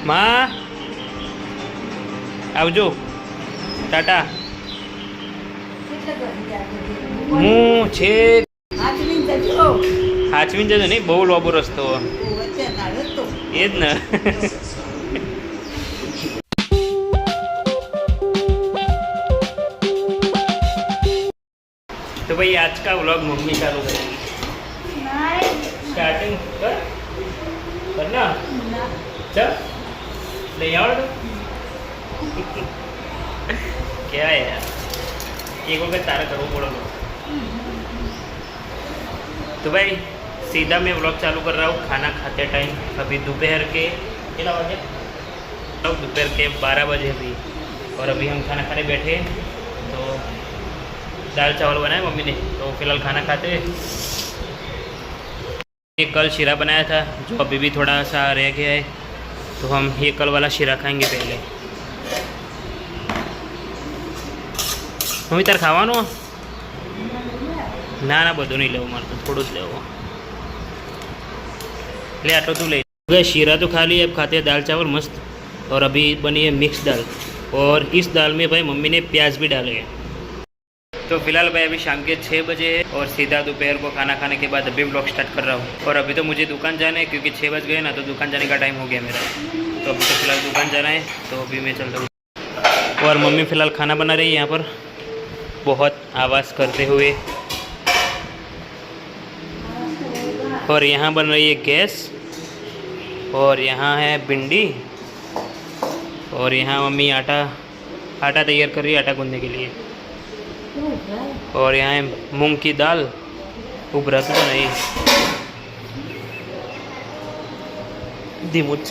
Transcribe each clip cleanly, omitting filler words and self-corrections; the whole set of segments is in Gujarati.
માં આવજો, ટાટા. હું છે હાચવીને જજો નહીં, બહુ લાંબો રસ્તો એ જ ને. तो भाई आज का व्लॉग मम्मी चालू करेगी. स्टार्टिंग करना चल ले यार. क्या है यार, एक वक्त तारा करो पड़ो. तो भाई सीधा मैं व्लॉग चालू कर रहा हूँ खाना खाते टाइम. अभी दोपहर के कितना बजे, दोपहर के 12 बजे अभी. और अभी हम खाना खाने बैठे तो दाल चावल बनाए मम्मी ने, तो फिलहाल खाना खाते हैं. ये कल शीरा बनाया था जो अभी भी थोड़ा सा रह गया है, तो हम ये कल वाला शीरा खाएंगे पहले. मम्मी तार खावानो ना ना બધું नहीं लेव मार, तो थोड़ा ज लेव. ले आटो तू ले. शीरा तो खा लिया, अब खाते हैं दाल चावल मस्त. और अभी बनी है मिक्स दाल, और इस दाल में भाई मम्मी ने प्याज भी डाले हैं. तो फिलहाल भाई अभी शाम के 6 बजे है और सीधा दोपहर को खाना खाने के बाद अभी ब्लॉग स्टार्ट कर रहा हूँ. और अभी तो मुझे दुकान जाना है क्योंकि 6 बज गए ना, तो दुकान जाने का टाइम हो गया मेरा. तो अभी तो फिलहाल दुकान जाना है, तो अभी मैं चलता हूँ. और मम्मी फ़िलहाल खाना बना रही है यहाँ पर बहुत आवाज़ करते हुए. और यहाँ बन रही है गैस, और यहाँ है भिंडी, और यहाँ मम्मी आटा तैयार कर रही है आटा गूंदने के लिए. और यहाँ है मूंग की दाल. उभरा तो नहीं, धीमू छ.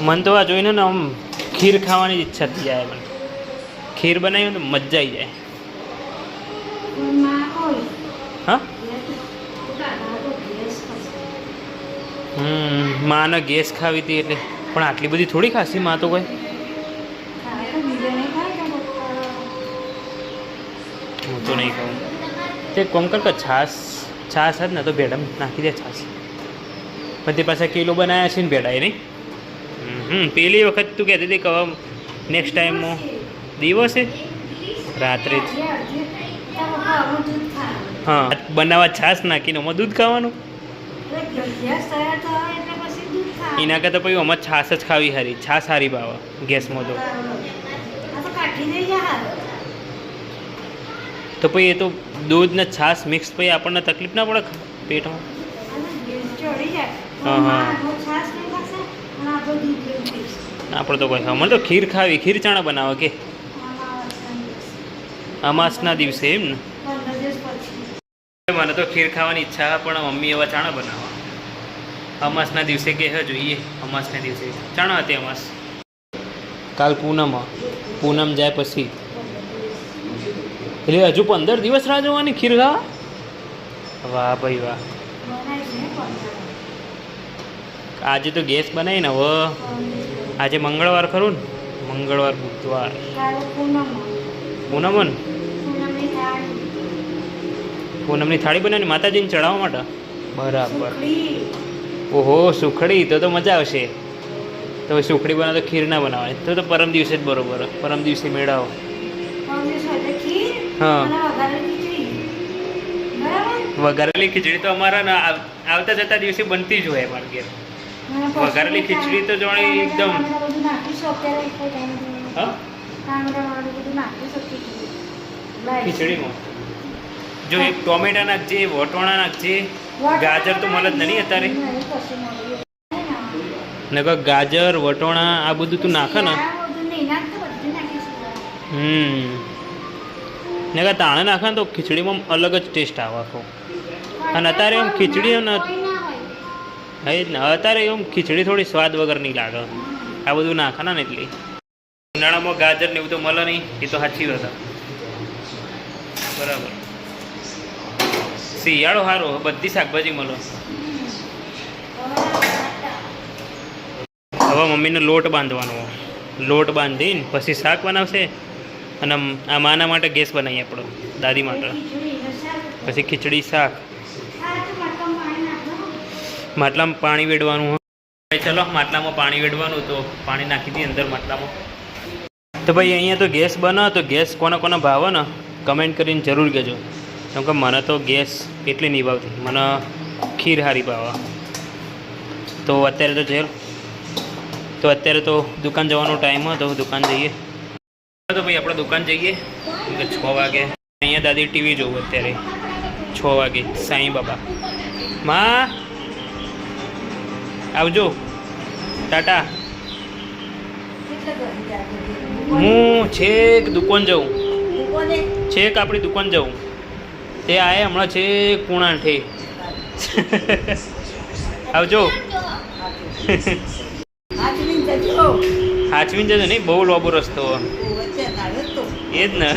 मन तो आ જોઈને ને આમ ખીર ખાવાની ઈચ્છા થઈ જાય. મને ખીર બનાવી તો મજા આવી જાય. હા માને ગેસ ખાવી હતી એટલે, પણ આટલી બધી થોડી ખાસી માં તો કોઈ. હું તો નહીં ખાઉં. તે કોમ કર કે છાશ જ ને તો ભેડા નાખી દે છાશ. પણ તે પાછા કિલો બનાવ્યા છે ને ભેડા એ નહીં. પેલી વખત તું કહેતી હતી કે નેક્સ્ટ ટાઈમમાં દિવસે રાત્રે જ. હા બનાવવા છાશ નાખીને આમાં દૂધ ખાવાનું. એના કરતાં પછી આમાં છાશ જ ખાવી સારી. છાશ સારી ભાવે ગેસમાં તો પછી એ તો દૂધ ને છાશ મિક્સ પછી આપણને તકલીફ ના પડે પેટમાં. હા હા આપણે તો કોઈ મને તો ખીર ખાવી. ખીર ચાણા બનાવે કે અમાસના દિવસે એમ ને. મને તો ખીર ખાવાની ઈચ્છા, પણ મમ્મી એવા ચાણા બનાવવા અમાસના દિવસે કે જોઈએ. અમાસના દિવસે ચાણા હતી અમાસ. કાલ પૂનમ જાય પછી એટલે હજુ 15 દિવસ રાહ જોવાની ખીર ખાવા. વાહ ભાઈ વાહ. આજે તો ગેસ બનાવી ને. હવે આજે મંગળવાર ખરું ને, મંગળવાર બુધવાર પૂનમની થાળી બનાવીને માતાજીને ચડાવવા માટે. બરાબર. ઓહો સુખડી, તો મજા આવશે. તો સુખડી બનાવો તો ખીર ના બનાવવાની, તો પરમ દિવસે જ બરોબર. પરમ દિવસે મેળાવો. હા વઘારેલી ખીચડી તો અમારા આવતા જતા દિવસે બનતી જ હોય અમારા ઘેર. વઘારેલી ખીચડી તો જોડે એકદમ. ખીચડીમાં જો એક ટોમેટા નાખજે, વટોણા નાખજે, ગાજર તો મળે જ નહીં અત્યારે. ને ગાજર વટોણા આ બધું તું નાખે ને. ને તાણે નાખે ને તો ખીચડીમાં અલગ જ ટેસ્ટ આવે આખો. અને અત્યારે એમ ખીચડી ને અત્યારે એમ ખીચડી થોડી સ્વાદ વગર નહીં લાગે. આ બધું નાખે ને એટલે. ઉનાળામાં ગાજર ને એવું તો મળે નહીં, એ તો સાચી વાત. બરાબર. શિયાળો સારો, બધી શાકભાજી મળે. હવે મમ્મીને લોટ બાંધવાનો. લોટ બાંધીને પછી શાક બનાવશે. અને આ માના માટે ગેસ બનાવીએ આપણો, દાદી માટે. પછી ખીચડી શાક. માટલામાં પાણી વેડવાનું. ભાઈ ચલો માટલામાં પાણી વેડવાનું, તો પાણી નાખી દઈએ અંદર માટલામાં. તો ભાઈ અહીંયા તો ગેસ બને, તો ગેસ કોના કોના ભાવે ને કમેન્ટ કરીને જરૂર કહેજો, કેમ કે મને તો ગેસ એટલી નહીં ભાવતી, મને ખીર હારી ભાવે. તો અત્યારે તો દુકાન જવાનો ટાઈમ હતો, દુકાન જઈએ. તો ભાઈ આપણે દુકાન જઈએ, કેમ કે 6 વાગે. અહીંયા દાદી ટીવી જોવું અત્યારે 6 વાગે. સાંઈ બાબા માં આવજો, ટાટા. હું છેક દુકાન જાઉં, છેક આપણી દુકાન જાઉં. તે આએ હમણાં છેક પૂણાઠે. આવજો. હાચવીને જજો, નહીં બહુ લાંબો રસ્તો એ જ ને.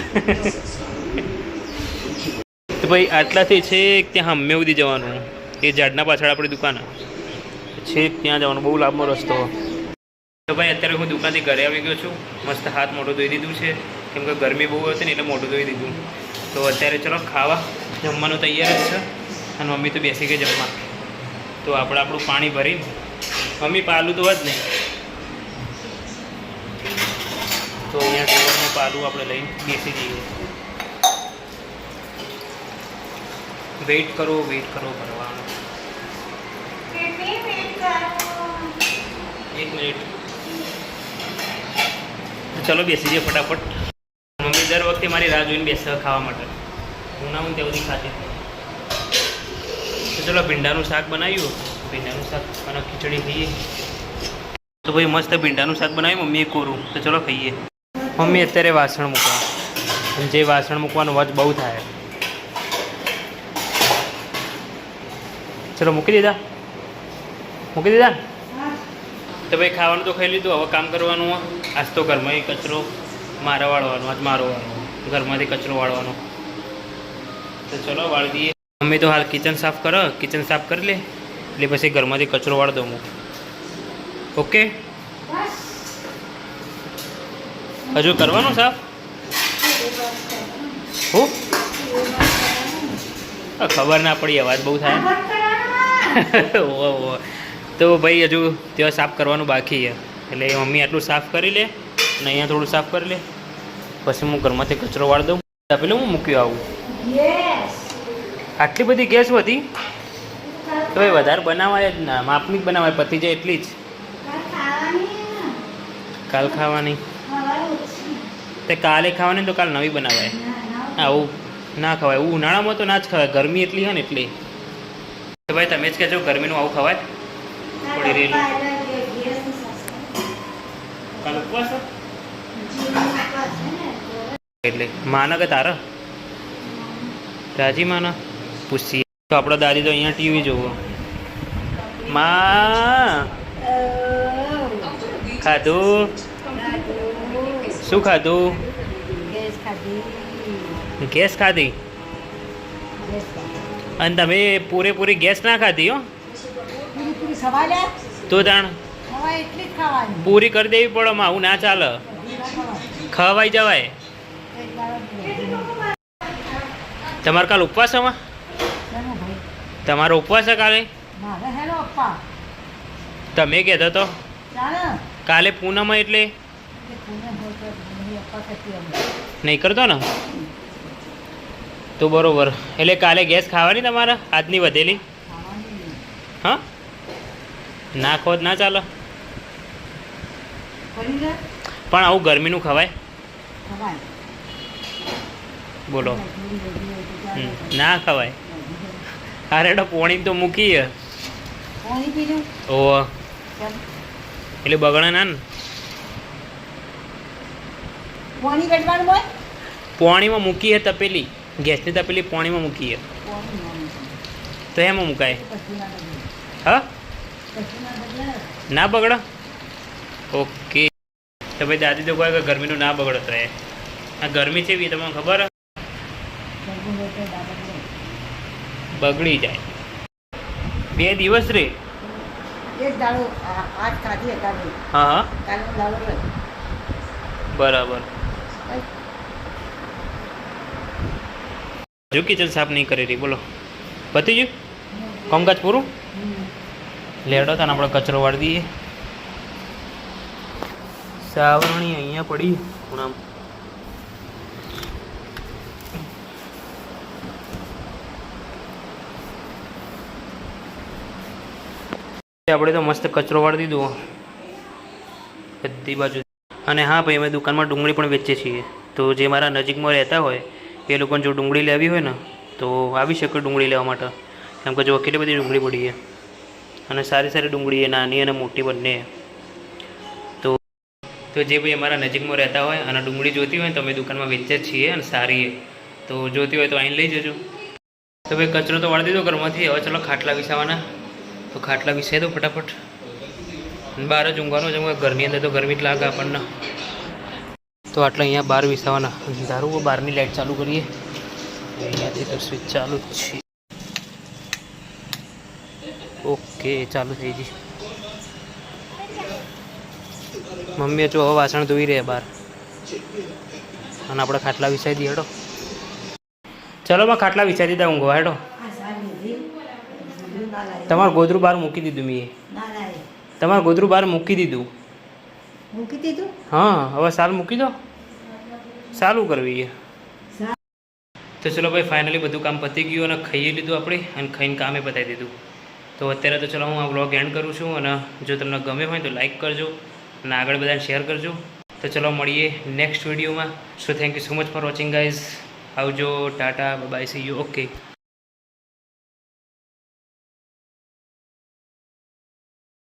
તો ભાઈ આટલાથી છેક ત્યાં હમે સુધી જવાનું, એ ઝાડના પાછળ આપણી દુકાન છેક ત્યાં જવાનું, બહુ લાંબો રસ્તો. તો ભાઈ અત્યારે હું દુકાનથી ઘરે આવી ગયો છું. મસ્ત હાથ મોઢું ધોઈ દીધું છે, કેમ કે ગરમી બહુ હતી ને એટલે મોઢું ધોઈ દીધું. તો અત્યારે ચલો ખાવા, જમવાનું તૈયાર જ છે, અને મમ્મી તો બેસી ગઈ જમવા. તો આપણે આપણું પાણી ભરીને, મમ્મી પાલું તો જ નહીં, તો અહીંયા ટેબલમાં પાલું આપણે લઈને બેસી જઈએ. વેઇટ કરો ભરવાનું. 1 મિનિટ. ચલો બેસી જઈએ ફટાફટ. મમ્મી દર વખતે મારી રાહ જોઈને બેસે ખાવા માટે, હું ના હું ત્યાં સુધી ખાતી. તો ચલો ભીંડાનું શાક બનાવ્યું, ભીંડાનું શાક અને ખીચડી ખાઈએ. તો ભાઈ મસ્ત ભીંડાનું શાક બનાવ્યું મમ્મીએ કોરું. તો ચલો ખાઈએ. મમ્મી અત્યારે વાસણ મૂકવા, જે વાસણ મૂકવાનો અવાજ બહુ થાય. ચલો મૂકી દીધા. તો ભાઈ ખાવાનું તો ખાઈ લીધું, હવે કામ કરવાનું. આજ તો ઘરમાં કચરો મારે વાળવાનો, આજ મારો વાળવાનો, ઘરમાંથી કચરો વાળવાનો. તો ચલો વાળી દઈએ. મમ્મી તો હાલ કિચન સાફ કરો, કિચન સાફ કરી લે એટલે પછી ઘરમાંથી કચરો વાળી દઉં હું. ઓકે, હજુ કરવાનું સાફ? હું ખબર ના પડી, અવાજ બહુ થાય. ઓહો. તો ભાઈ હજુ ત્યાં સાફ કરવાનું બાકી છે, એટલે મમ્મી આટલું સાફ કરી લે અને અહીંયા થોડું સાફ કરી લે, પછી હું ઘરમાંથી કચરો વાળી દઉં. પેલું હું મૂક્યું આવું. આટલી બધી ગેસ વધી તો ભાઈ વધારે બનાવાય જ ના, માપની જ બનાવાય, પતી જાય એટલી જ. કાલ ખાવાની તે કાલે ખાવાની, તો કાલ નવી બનાવાય. આવું ના ખવાય, એવું ઉનાળામાં તો ના જ ખવાય, ગરમી એટલી હોય ને એટલી. તો ભાઈ તમે જ કહેજો, ગરમીનું આવું ખવાય? થોડી રેલું કાલ ઉપવાસ એટલે માના કે તારા રાજી માના પૂછીએ. તો આપણો દાદી તો અહીંયા ટીવી જોવો. માં ખાધું? શું ખાધું? ગેસ ખાધી? અને તમે પૂરેપૂરી ગેસ ના ખાધી હો? તો તાણ પૂરી કરી દેવી પડે, આવું ના ચાલે, ખવાઈ જવાય. તમારે કાલ ઉપવાસ છે? તમારો ઉપવાસ છે કાલે? તમે કહેતો તો કાલે પૂનમ એટલે નહીં કરતો ને? તો બરોબર, એટલે કાલે ગેસ ખાવાની તમારે આજની વધેલી? હા, ના ખો ના ચાલે. પણ આવું ગરમીનું ખવાય? બોલો, ના ખવાય. અરે તો પોણી તો મૂકી. ઓહ, એટલે બગડે ના ને? પોણીમાં મૂકી હે તપેલી, ગેસની તપેલી પોણીમાં મૂકી હે, તો એમાં મુકાય? હા, ના બગડે? ઓકે. તો ભાઈ દાદી તો કહે કે ગરમીનું ના બગડત રહે. આ ગરમી છે તમને ખબર? બગડી જાય. 2 દિવસ રે? હા, બરાબર. હજુ કિચન સાફ નહીં કરી રહી, બોલો. પતી ગયું કામકાજ પૂરું? લેડો તને આપણે કચરો વાળી દઈએ. સાવરણી અહીંયા પડી ખૂણામ. આપણે તો મસ્ત કચરો વાળી દીધો બધી બાજુ. અને હા ભાઈ, અમે દુકાનમાં ડુંગળી પણ વેચીએ છીએ. તો જે મારા નજીકમાં રહેતા હોય એ લોકોને જો ડુંગળી લેવી હોય ને તો આવી શકે ડુંગળી લેવા માટે. કેમ કે જો કેટલી બધી ડુંગળી પડી છે અને સારી સારી ડુંગળી છે, નાની અને મોટી બંને. તો જે ભાઈ અમારા નજીકમાં રહેતા હોય અને ડુંગળી જોતી હોય તો અમે દુકાનમાં વેચીએ જ છીએ અને સારી તો જોતી હોય તો અહીં લઈ જજો. તો ભાઈ કચરો તો વાળી દીધો ઘરમાંથી. હવે ચલો ખાટલા વિસાવાના. તો ખાટલા વિસાઈ દો ફટાફટ. બહાર જ ઊંઘવાનું છે, ઘરની અંદર તો ગરમી જ લાગે આપણને. તો આટલા અહીંયા બહાર વિસાવાના. ધારું બહારની લાઇટ ચાલુ કરીએ. અહીંયાથી તો સ્વિચ ચાલુ જ છે. ઓકે, ચાલુ થઈ ગઈ. મમ્મીએ જો હવે વાસણ ધોઈ રહ્યા બહાર અને આપણે ખાટલા વિસાઈ દઈએ. હેડો ચલો, માં ખાટલા વિસાઈ દીધા ઊંઘવા. હેડો, તમારું ગોદરું બહાર મૂકી દીધું મેં. તમારું ગોદરું બહાર મૂકી દીધું. હા, હવે સાલ મૂકી દો. સાલું કરવી. તો ચલો ભાઈ, ફાઇનલી બધું કામ પતી ગયું અને ખાઈ લીધું આપણે અને ખાઈને કામે પતાવી દીધું. તો અત્યારે તો ચલો હું આ વ્લોગ એન્ડ કરું છું. અને જો તમને ગમે હોય તો લાઈક કરજો અને આગળ બધાને શેર કરજો. તો ચલો મળીએ નેક્સ્ટ વિડીયોમાં. So thank you so much for watching guys. આવજો, tata, bye, see you. Okay.